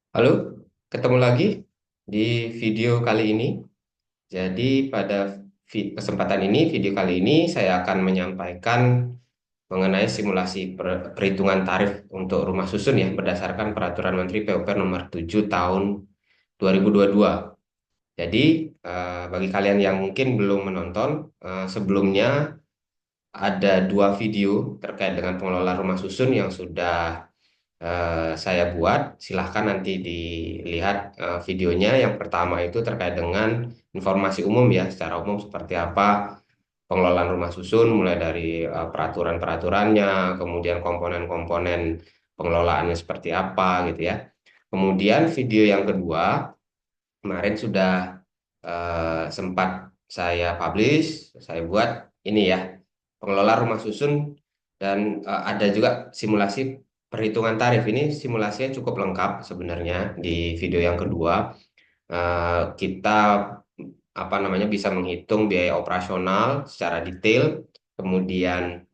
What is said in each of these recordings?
Halo, ketemu lagi di video kali ini. Jadi pada kesempatan ini, video kali ini saya akan menyampaikan mengenai simulasi perhitungan tarif untuk rumah susun ya berdasarkan Peraturan Menteri PUPR Nomor 7 Tahun 2022. Jadi bagi kalian yang mungkin belum menonton, sebelumnya ada dua video terkait dengan pengelola rumah susun yang sudah saya buat. Silahkan nanti dilihat videonya. Yang pertama itu terkait dengan informasi umum ya, secara umum seperti apa pengelolaan rumah susun, mulai dari peraturan-peraturannya, kemudian komponen-komponen pengelolaannya seperti apa gitu ya. Kemudian video yang kedua kemarin sudah sempat saya publish, saya buat ini ya, pengelola rumah susun dan ada juga simulasi perhitungan tarif. Ini simulasinya cukup lengkap sebenarnya di video yang kedua. Kita apa namanya bisa menghitung biaya operasional secara detail, kemudian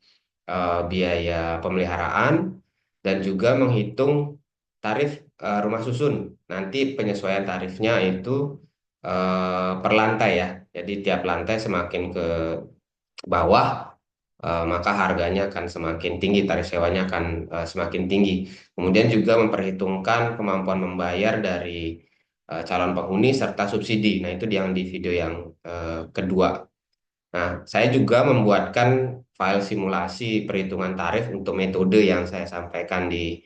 biaya pemeliharaan dan juga menghitung tarif rumah susun. Nanti penyesuaian tarifnya itu per lantai ya. Jadi tiap lantai semakin ke bawah, maka harganya akan semakin tinggi, tarif sewanya akan semakin tinggi. Kemudian juga memperhitungkan kemampuan membayar dari calon penghuni serta subsidi. Nah, itu yang di video yang kedua. Nah, saya juga membuatkan file simulasi perhitungan tarif untuk metode yang saya sampaikan di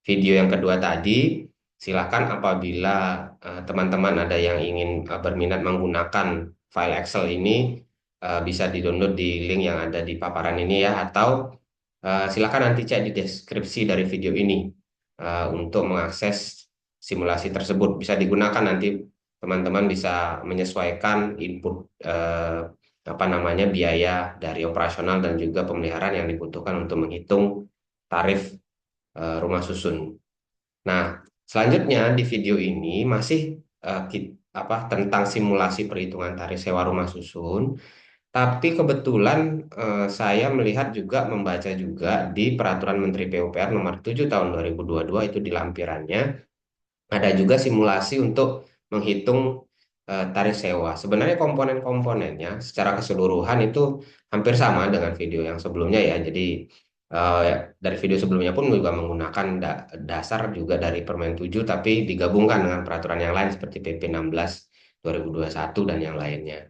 video yang kedua tadi. Silakan apabila teman-teman ada yang ingin berminat menggunakan file Excel ini, bisa di-download di link yang ada di paparan ini ya, atau silakan nanti cek di deskripsi dari video ini untuk mengakses simulasi tersebut. Bisa digunakan nanti teman-teman bisa menyesuaikan input apa namanya biaya dari operasional dan juga pemeliharaan yang dibutuhkan untuk menghitung tarif rumah susun. Nah, selanjutnya di video ini masih tentang simulasi perhitungan tarif sewa rumah susun, tapi kebetulan saya melihat juga membaca juga di Peraturan Menteri PUPR Nomor 7 Tahun 2022 itu di lampirannya ada juga simulasi untuk menghitung tarif sewa. Sebenarnya komponen-komponennya secara keseluruhan itu hampir sama dengan video yang sebelumnya ya. Jadi eh, dari video sebelumnya pun juga menggunakan dasar juga dari Permen 7 tapi digabungkan dengan peraturan yang lain seperti PP 16 2021 dan yang lainnya.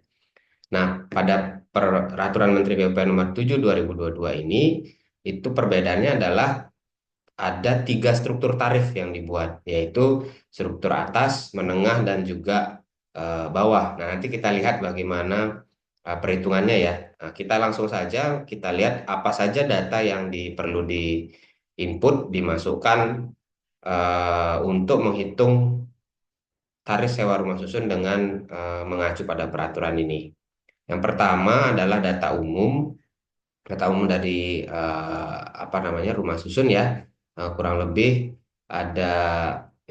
Nah, pada Peraturan Menteri PUPR Nomor 7 2022 ini itu perbedaannya adalah ada tiga struktur tarif yang dibuat, yaitu struktur atas, menengah, dan juga bawah. Nah, nanti kita lihat bagaimana perhitungannya ya. Nah, kita langsung saja kita lihat apa saja data yang perlu di input, dimasukkan untuk menghitung tarif sewa rumah susun dengan mengacu pada peraturan ini. Yang pertama adalah data umum dari apa namanya rumah susun ya. Kurang lebih ada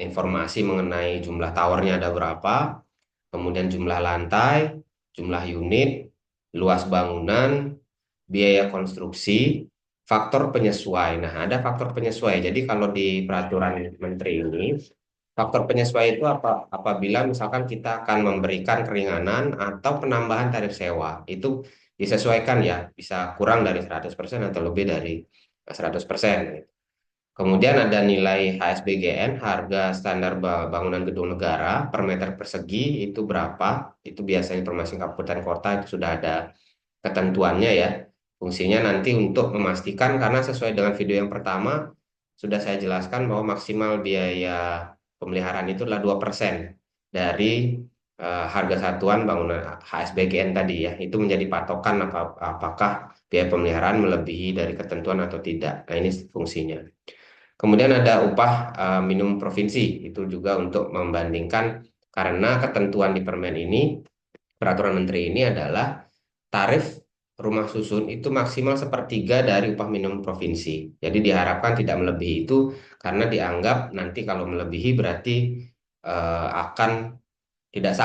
informasi mengenai jumlah towernya ada berapa, kemudian jumlah lantai, jumlah unit, luas bangunan, biaya konstruksi, faktor penyesuai. Nah, ada faktor penyesuai. Jadi kalau di peraturan menteri ini, faktor penyesuai itu apabila misalkan kita akan memberikan keringanan atau penambahan tarif sewa. Itu disesuaikan ya, bisa kurang dari 100% atau lebih dari 100%. Kemudian ada nilai HSBGN, harga standar bangunan gedung negara per meter persegi itu berapa? Itu biasanya per masing kabupaten kota itu sudah ada ketentuannya ya. Fungsinya nanti untuk memastikan karena sesuai dengan video yang pertama sudah saya jelaskan bahwa maksimal biaya pemeliharaan itu adalah 2% dari harga satuan bangunan HSBGN tadi ya. Itu menjadi patokan apakah biaya pemeliharaan melebihi dari ketentuan atau tidak. Nah, ini fungsinya. Kemudian ada upah minimum provinsi, itu juga untuk membandingkan karena ketentuan di Permen ini, peraturan menteri ini adalah tarif rumah susun itu maksimal sepertiga dari upah minimum provinsi. Jadi diharapkan tidak melebihi itu karena dianggap nanti kalau melebihi berarti akan tidak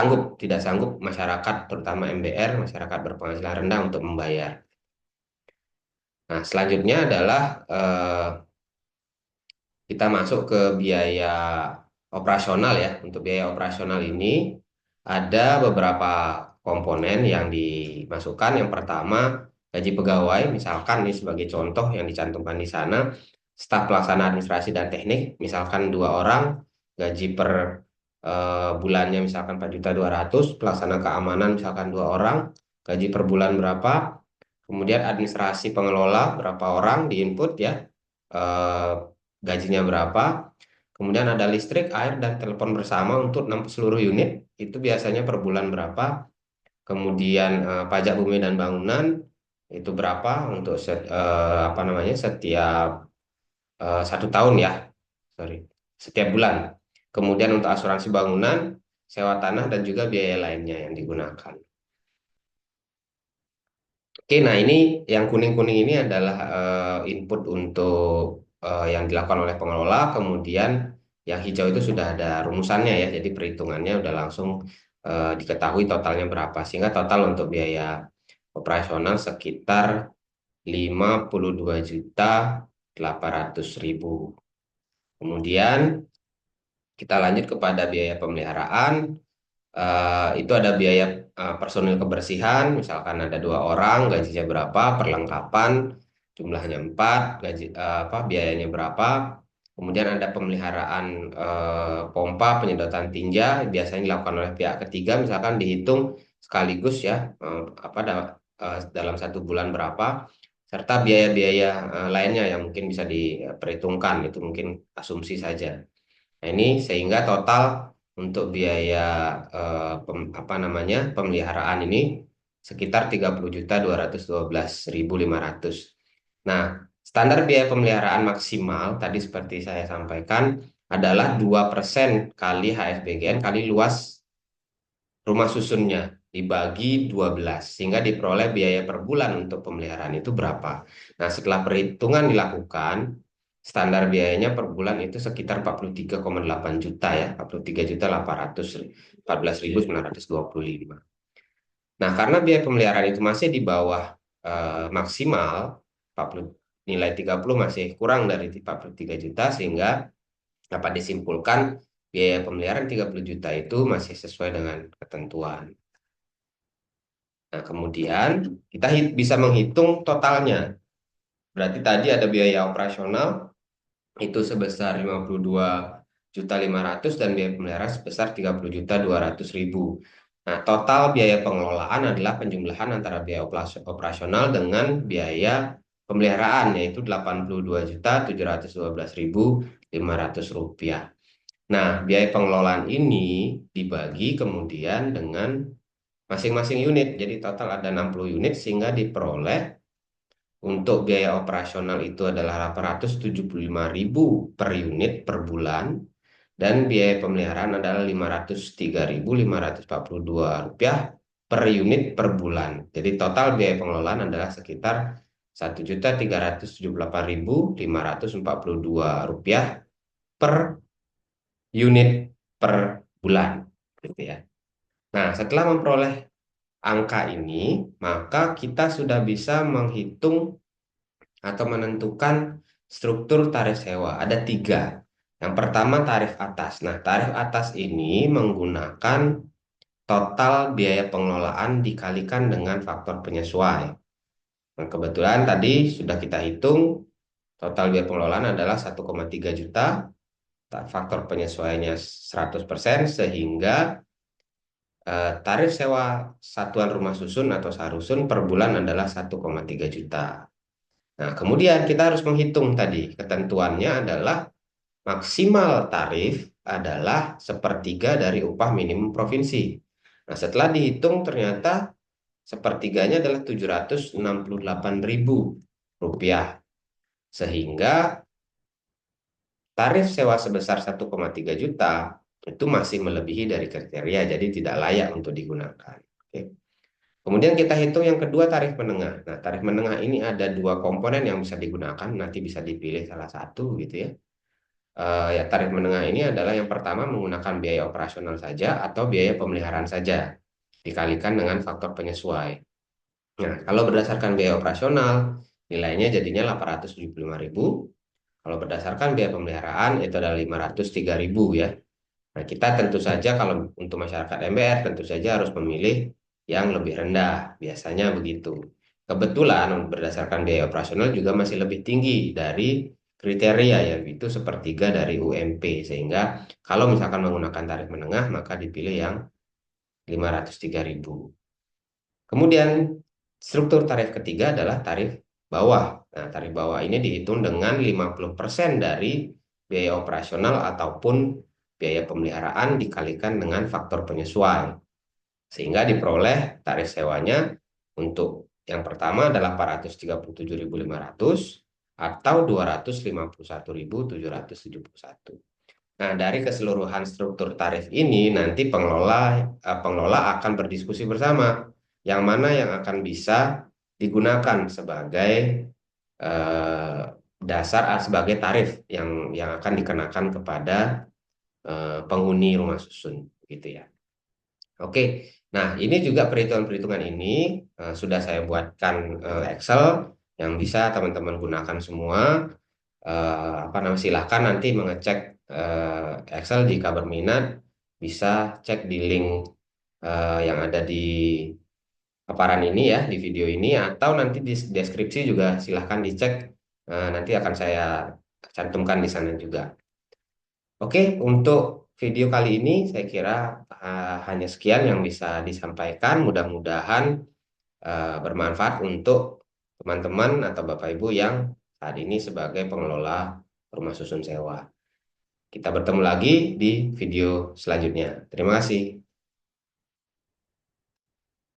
sanggup masyarakat terutama MBR, masyarakat berpenghasilan rendah untuk membayar. Nah, selanjutnya adalah kita masuk ke biaya operasional ya. Untuk biaya operasional ini ada beberapa komponen yang dimasukkan. Yang pertama, gaji pegawai, misalkan ini sebagai contoh yang dicantumkan di sana, staf pelaksana administrasi dan teknik, misalkan 2 orang, gaji per bulannya misalkan 4.200.000, pelaksana keamanan misalkan 2 orang, gaji per bulan berapa, kemudian administrasi pengelola berapa orang di input ya, eh, gajinya berapa. Kemudian ada listrik, air, dan telepon bersama untuk seluruh unit, itu biasanya per bulan berapa. Kemudian pajak bumi dan bangunan itu berapa untuk apa namanya, setiap 1 tahun ya, sorry, setiap bulan. Kemudian untuk asuransi bangunan, sewa tanah, dan juga biaya lainnya yang digunakan. Oke, nah ini yang kuning-kuning ini adalah input untuk yang dilakukan oleh pengelola. Kemudian yang hijau itu sudah ada rumusannya ya, jadi perhitungannya udah langsung diketahui totalnya berapa. Sehingga total untuk biaya operasional sekitar 52.800.000. Kemudian kita lanjut kepada biaya pemeliharaan. Itu ada biaya personil kebersihan, misalkan ada 2 orang, gajinya berapa, perlengkapan, jumlahnya 4, gaji apa biayanya berapa. Kemudian ada pemeliharaan pompa, penyedotan tinja, biasanya dilakukan oleh pihak ketiga, misalkan dihitung sekaligus ya, dalam 1 bulan berapa, serta biaya-biaya lainnya yang mungkin bisa diperhitungkan, itu mungkin asumsi saja. Nah, ini sehingga total untuk biaya apa namanya, pemeliharaan ini sekitar 30.212.500. Nah, standar biaya pemeliharaan maksimal tadi seperti saya sampaikan adalah 2% kali HFBGN kali luas rumah susunnya dibagi 12 sehingga diperoleh biaya per bulan untuk pemeliharaan itu berapa. Nah, setelah perhitungan dilakukan, standar biayanya per bulan itu sekitar 43,8 juta ya, 43.814.925. Nah, karena biaya pemeliharaan itu masih di bawah maksimal 40, nilai 30 masih kurang dari 43 juta, sehingga dapat disimpulkan biaya pemeliharaan 30 juta itu masih sesuai dengan ketentuan. Nah, kemudian kita bisa menghitung totalnya. Berarti tadi ada biaya operasional itu sebesar 52.500.000 dan biaya pemeliharaan sebesar 30.200.000. Nah, total biaya pengelolaan adalah penjumlahan antara biaya operasional dengan biaya pemeliharaan, yaitu 82.712.500 rupiah. Nah, biaya pengelolaan ini dibagi kemudian dengan masing-masing unit. Jadi total ada 60 unit sehingga diperoleh untuk biaya operasional itu adalah 875.000 per unit per bulan, dan biaya pemeliharaan adalah 503.542 rupiah per unit per bulan. Jadi total biaya pengelolaan adalah sekitar 1.378.542 rupiah per unit per bulan, gitu ya. Nah, setelah memperoleh angka ini, maka kita sudah bisa menghitung atau menentukan struktur tarif sewa. Ada 3. Yang pertama tarif atas. Nah, tarif atas ini menggunakan total biaya pengelolaan dikalikan dengan faktor penyesuai. Nah, kebetulan tadi sudah kita hitung total biaya pengelolaan adalah 1,3 juta, faktor penyesuaiannya 100%, sehingga tarif sewa satuan rumah susun atau sarusun per bulan adalah 1,3 juta. Nah, kemudian kita harus menghitung tadi, ketentuannya adalah maksimal tarif adalah sepertiga dari upah minimum provinsi. Nah, setelah dihitung ternyata sepertiganya adalah 768.000 rupiah. Sehingga tarif sewa sebesar 1,3 juta itu masih melebihi dari kriteria, jadi tidak layak untuk digunakan. Oke. Kemudian kita hitung yang kedua, tarif menengah. Nah, tarif menengah ini ada 2 komponen yang bisa digunakan, nanti bisa dipilih salah satu gitu ya. Ya, tarif menengah ini adalah yang pertama menggunakan biaya operasional saja atau biaya pemeliharaan saja, dikalikan dengan faktor penyesuai. Nah, kalau berdasarkan biaya operasional, nilainya jadinya 875.000. Kalau berdasarkan biaya pemeliharaan, itu adalah 503.000 ya. Nah, kita tentu saja kalau untuk masyarakat MBR tentu saja harus memilih yang lebih rendah, biasanya begitu. Kebetulan berdasarkan biaya operasional juga masih lebih tinggi dari kriteria, yaitu sepertiga dari UMP, sehingga kalau misalkan menggunakan tarif menengah maka dipilih yang 503.000. Kemudian struktur tarif ketiga adalah tarif bawah. Nah, tarif bawah ini dihitung dengan 50% dari biaya operasional ataupun biaya pemeliharaan dikalikan dengan faktor penyesuai. Sehingga diperoleh tarif sewanya untuk yang pertama adalah 437.500 atau 251.771. Nah, dari keseluruhan struktur tarif ini nanti pengelola akan berdiskusi bersama yang mana yang akan bisa digunakan sebagai eh, dasar sebagai tarif yang akan dikenakan kepada penghuni rumah susun gitu ya. Oke. Nah, ini juga perhitungan-perhitungan ini sudah saya buatkan Excel yang bisa teman-teman gunakan semua. Apa namanya, silahkan nanti mengecek Excel jika berminat, bisa cek di link yang ada di paparan ini ya, di video ini, atau nanti di deskripsi juga silahkan dicek. Nanti akan saya cantumkan di sana juga. Oke, untuk video kali ini saya kira hanya sekian yang bisa disampaikan. Mudah-mudahan bermanfaat untuk teman-teman atau Bapak Ibu yang saat ini sebagai pengelola rumah susun sewa. Kita bertemu lagi di video selanjutnya. Terima kasih.